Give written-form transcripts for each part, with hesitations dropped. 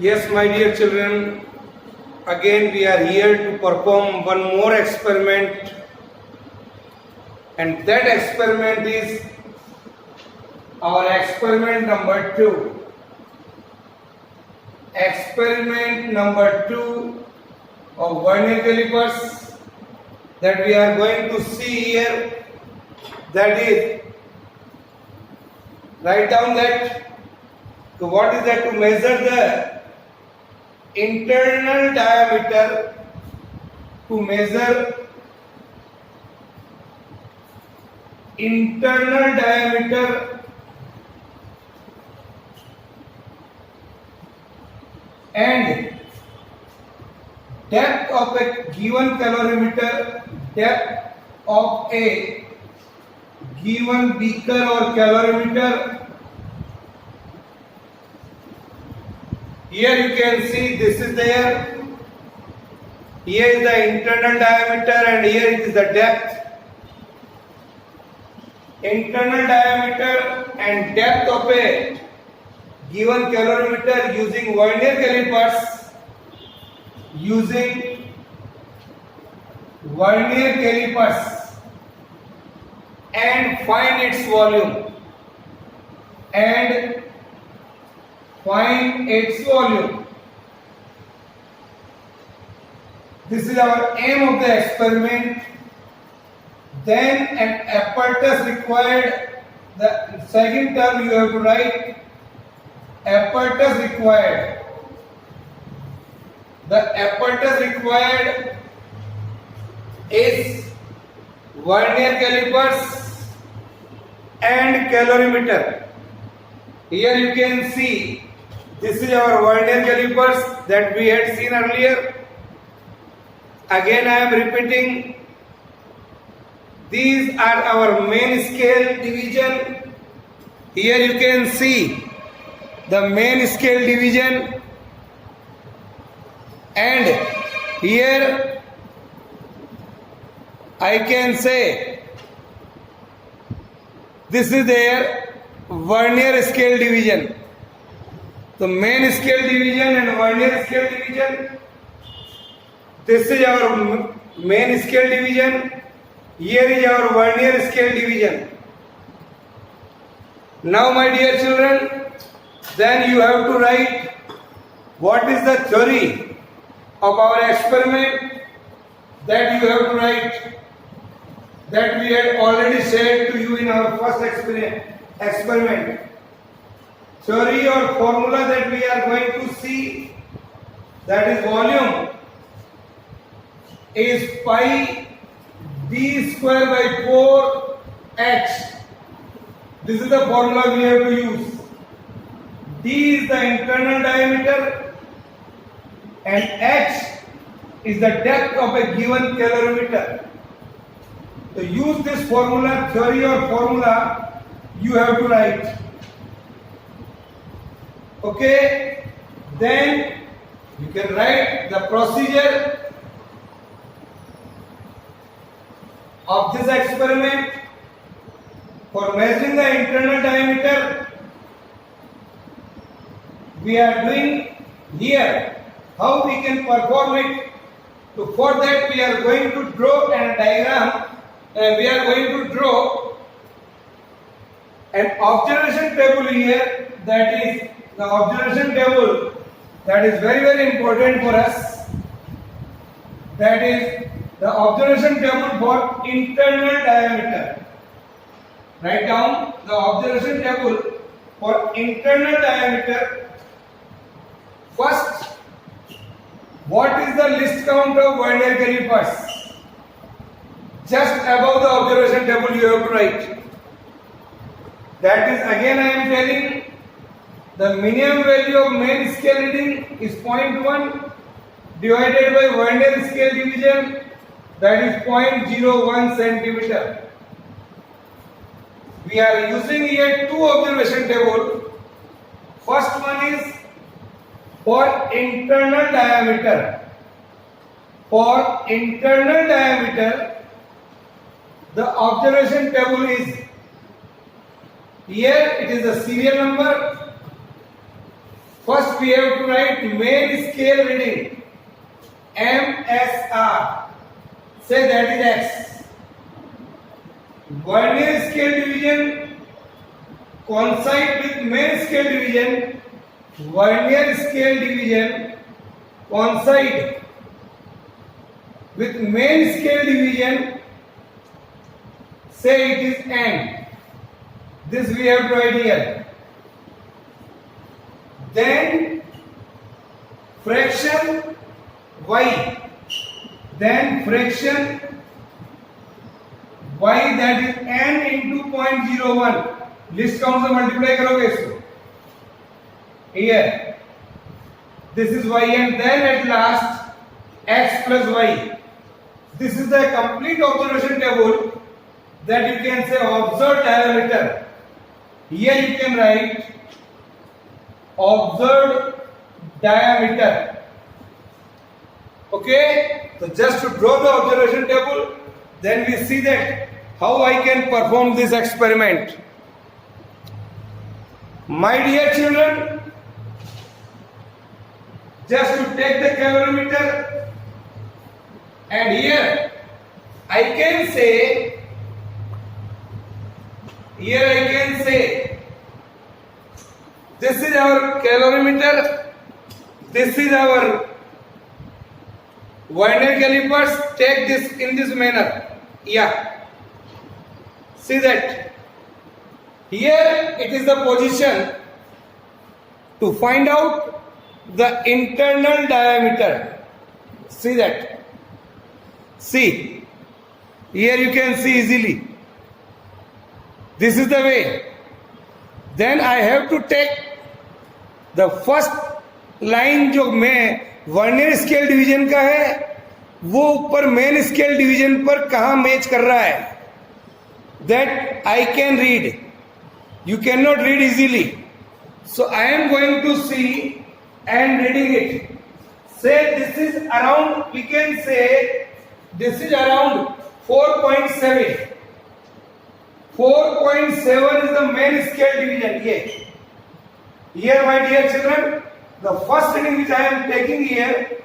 Yes, my dear children, again we are here to perform one more experiment, and that experiment is our experiment number 2. Experiment number 2 of vernier calipers that we are going to see here, that is, write down that. So what is that? To measure the internal diameter, to measure internal diameter and depth of a given calorimeter, depth of a given beaker or calorimeter. Here you can see this is there. Here is the internal diameter and here it is the depth. Internal diameter and depth of a given calorimeter using vernier calipers. Using vernier calipers and find its volume. And find its volume. This is our aim of the experiment. Then an apparatus required. The second term you have to write apparatus required. The apparatus required is vernier calipers and calorimeter. Here you can see this is our vernier calipers that we had seen earlier. Again I am repeating, these are our main scale division. Here you can see the main scale division, and here I can say this is their vernier scale division. The main scale division and vernier scale division. This is our main scale division. Here is our vernier scale division. Now my dear children, then you have to write what is the theory of our experiment, that you have to write, that we had already shared to you in our first experiment. Theory or formula that we are going to see, that is volume, is pi d square by 4 h. This is the formula we have to use. D is the internal diameter and h is the depth of a given calorimeter. To use this formula, theory or formula, you have to write. Okay, then you can write the procedure of this experiment for measuring the internal diameter. We are doing here how we can perform it. So for that we are going to draw a diagram. We are going to draw an observation table here, that is the observation table that is very, very important for us. That is the observation table for internal diameter. Write down the observation table for internal diameter. First, what is the list count of vernier calipers? Just above the observation table you have to write. That is, again I am telling, the minimum value of main scale reading is 0.1 divided by vernier scale division, that is 0.01 centimeter. We are using here two observation tables. First one is for internal diameter. For internal diameter, the observation table is Here it is the serial number first we have to write main scale reading, MSR. Say that is X. Vernier scale division coincide with main scale division. Vernier scale division coincide with main scale division. Say it is N. This we have to write here. Then fraction y. Then fraction y, that is n into 0.01. List count से multiply करोगे इसको. Here this is y, and then at last x plus y. This is the complete observation table that you can say observed diameter. Here you can write observed diameter. Okay, so just to draw the observation table, then we see that how I can perform this experiment. My dear children, just to take the calorimeter, and here I can say this is our calorimeter, this is our vernier calipers. Take this in this manner. Yeah, see that here it is the position to find out the internal diameter. See that. See, here you can see easily. This is the way. Then I have to take the first line जो मैं vernier scale division का है, वो ऊपर main scale division पर कहाँ match कर रहा है. That I can read. You cannot read easily. So I am going to see and reading it. Say this is around, we can say this is around 4.7. 4.7 is the main scale division. Here my dear children, the first reading which I am taking here,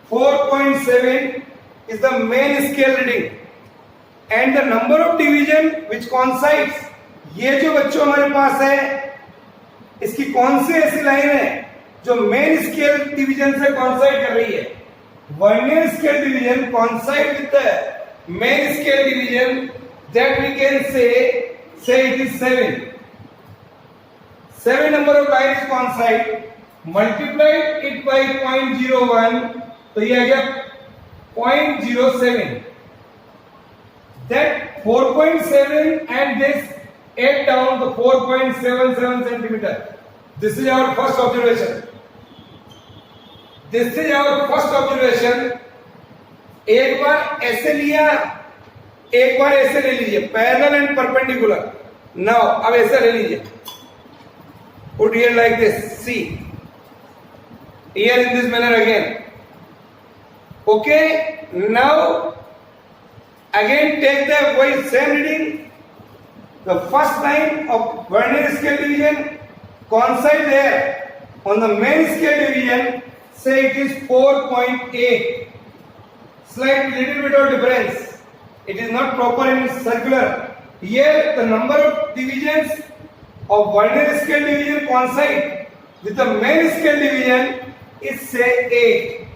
4.7 is the main scale reading. And the number of division which coincides, ये जो बच्चों हमारे पास है, इसकी कौन सी ऐसी line है जो मेन स्केल डिवीजन से कॉन्साइड कर रही है. Vernier scale division coincide with the main scale division, that we can say it is 7. 7 number of lines coincide. Multiply it by 0.01, तो ये आ गया 0.07. That 4.7 and this add down to 4.77 centimeter. This is our first observation. एक बार ऐसे लिया, एक बार ऐसे ले लीजिए, पैरेलल एंड परपेंडिकुलर. नाउ अब ऐसे ले लीजिए. Put here like this. See, here in this manner again. Okay, now again take the same reading. The first line of vernier scale division coincide there. On the main scale division, say it is 4.8. Slight little bit of difference. It is not proper in circular. Here the number of divisions of vernier scale division coincide with the main scale division is say 8.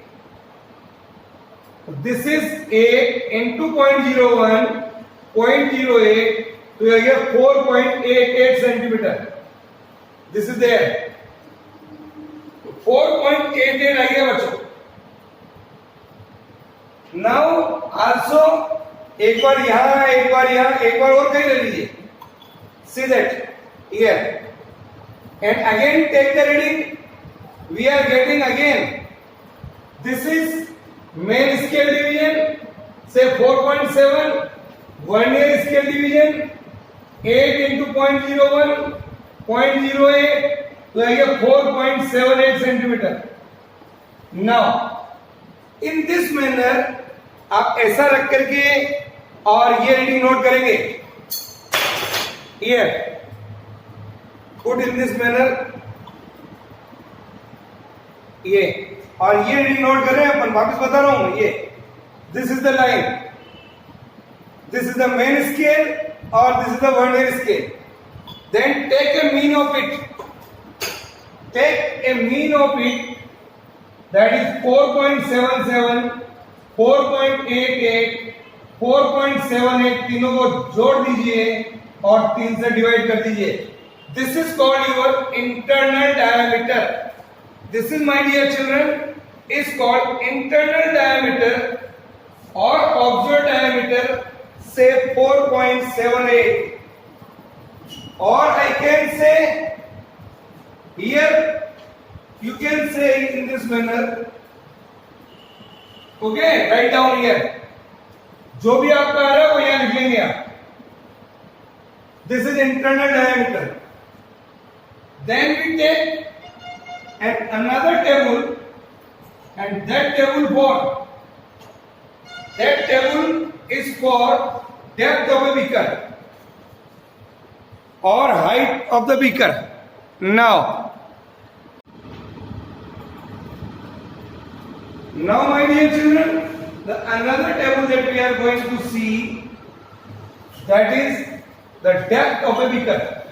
This is 8 into 0.01, 0.08, so you get 4.88 centimeter. This is there. 4.88 आ गया बच्चों. Now also एक बार यहाँ, एक बार यहाँ, एक बार और कहीं ले लीजिए. See that here, and again take the reading. We are getting again. This is main scale division, say 4.7. Vernier scale division 8 into 0.01, 0.08, तो आ गया 4.78 centimeter. Now in this manner आप ऐसा रख करके और ये रीडिंग नोट करेंगे. Here put in this manner. ये, और ये रीडिंग नोट कर रहे हैं अपन, वापस बता रहा हूं ये, this is the line, this is the main scale और this is the vernier scale. Then take a mean of it, take a mean of it, that is 4.77, 4.88, 4.78, तीनों को जोड़ दीजिए और 3 से डिवाइड कर दीजिए. This is called your internal diameter. This is, my dear children, is called internal diameter or observed diameter, say 4.78. Or I can say here, you can say in this manner, okay, write down here, जो भी आपका आ रहा है वो यहां लिख लेंगे आप. This is internal diameter. Then we take another table, and that table is for depth of a beaker or height of the beaker. Now, my dear children, another table that we are going to see, that is the depth of a beaker.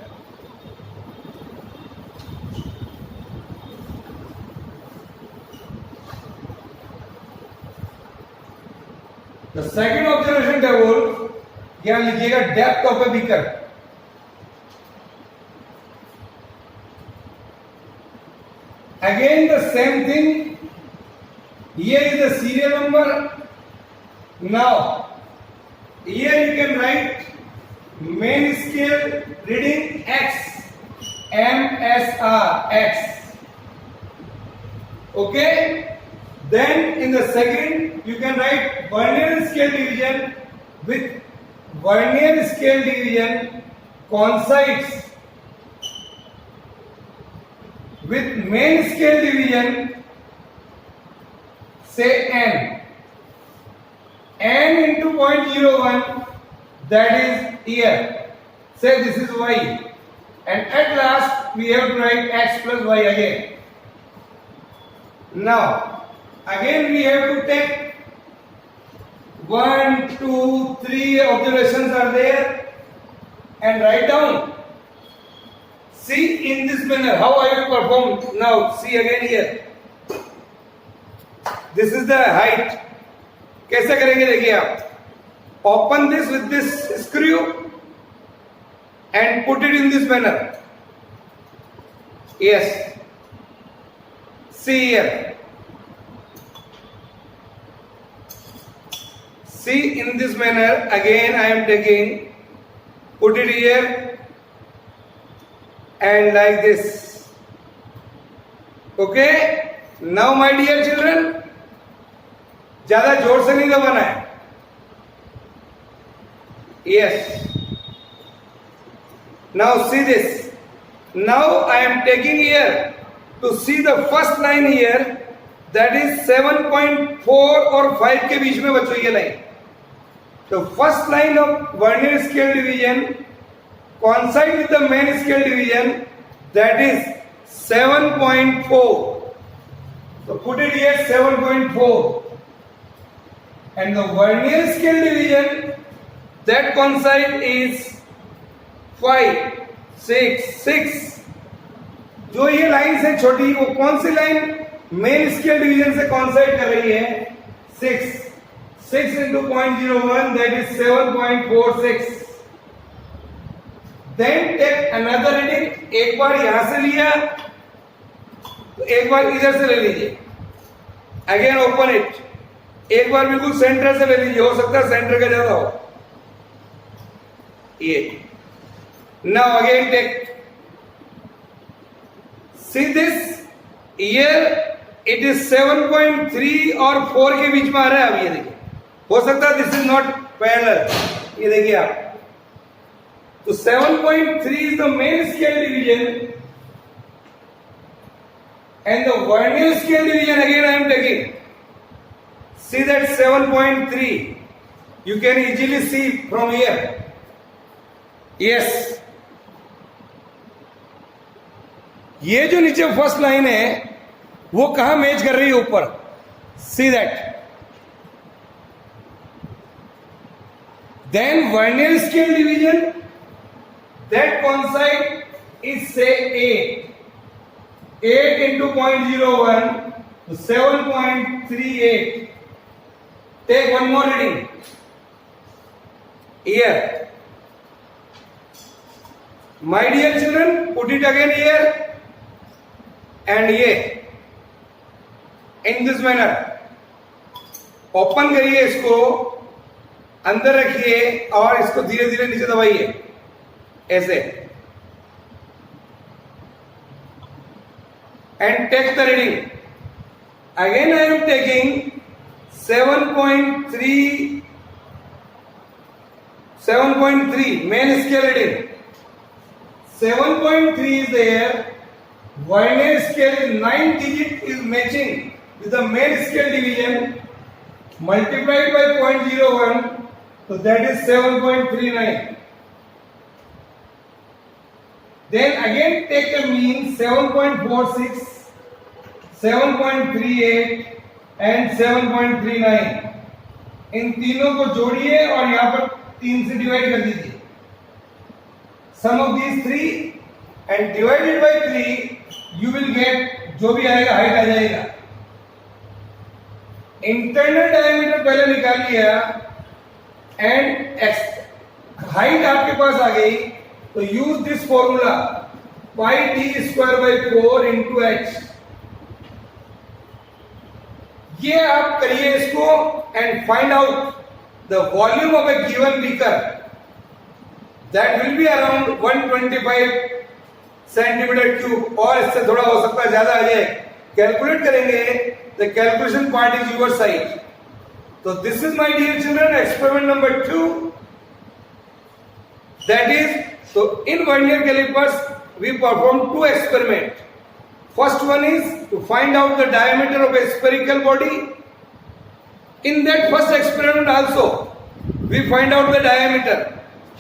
The second observation table, यहाँ लिखिएगा depth of a beaker. Again the same thing. Here is the serial number. Now, here you can write main scale reading X, MSR X. Okay? Then in the second you can write vernier scale division with vernier scale division coincides with main scale division, say n into 0.01, that is here, say this is y, and at last we have to write x plus y again. Now again we have to take 1, 2, 3 observations are there and write down. See in this manner how I will perform. Now see again here, this is the height. कैसे करेंगे देखिए आप, open this with this screw and put it in this manner. Yes, see here, see in this manner. Again I am taking, put it here and like this. Okay, now my dear children, ज्यादा जोर से नहीं दबाना है. Yes, now see this. Now I am taking here to see the first line here, that is 7.4 और 5 के बीच में बच्चों ये लाइन. तो first line of vernier scale division coincide with the main scale division, that is 7.4. So put it here 7.4. And the vernier scale division that coincide is 5, 6, 6. जो ये line से छोटी, वो कौन सी लाइन मेन स्केल डिवीजन से coincide कर रही है? 6. 6 into 0.01, that is 7.46. Then take another reading. एक बार यहां से लिया तो एक बार इधर से ले लीजिए. Again open it. एक बार बिल्कुल सेंटर से ले लीजिए, हो सकता है सेंटर का ज्यादा हो. ये now again take, see this here, it is 7.3 और 4 के बीच में आ रहा है. अब ये देखिए, हो सकता है दिस इज नॉट पैरेलल. ये देखिए आप, तो 7.3 is the main scale division and the vernier scale division again I am taking. See that 7.3, you can easily see from here. Yes, ये जो नीचे फर्स्ट लाइन है वो कहां मैच कर रही है ऊपर, see that. Then vernier scale division, that coincide is say 8. 8 into 0.01, so 7.38. Take one more reading. Here. My dear children, put it again here. And here. In this manner. Open करिए इसको, अंदर रखिए और इसको धीरे धीरे नीचे दबाइए ऐसे. And take the reading. Again I am taking 7.3 main scale reading. 7.3 is there. Vernier scale 9 digit is matching with the main scale division multiplied by 0.01. So that is 7.39. Then again take a mean 7.46, 7.38 and 7.39. इन तीनों को जोड़िए और यहाँ पर 3 से divide कर दीजिए. Sum of these three and divided by 3 you will get जो भी आएगा हाइट आ जाएगा. इंटरनल डायमीटर पहले निकाल लिया एंड हाइट आपके पास आ गई, तो use this formula pi D square by 4 into H. ये आप करिए इसको and find out the volume of A given beaker. That will be around 125 centimetre cube, और इससे थोड़ा हो सकता है ज्यादा आ जाए. कैलकुलेट करेंगे, the calculation part is your side. So this is, my dear children, experiment number 2. That is, so in vernier calipers we perform 2 experiments. First one is to find out the diameter of a spherical body. In that first experiment also we find out the diameter.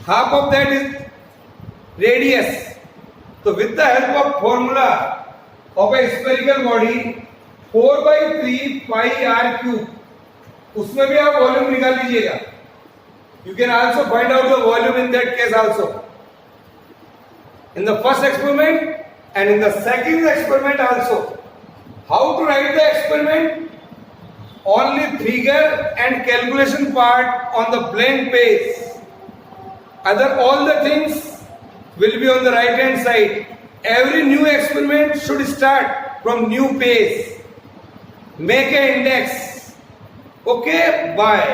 Half of that is radius. So with the help of formula of a spherical body, 4/3 pi r cube, उसमें भी आप volume निकाल लीजिएगा. You can also find out the volume in that case also. In the first experiment and in the second experiment also. How to write the experiment? Only figure and calculation part on the blank page. Other all the things will be on the right hand side. Every new experiment should start from new page. Make a index. Okay, bye.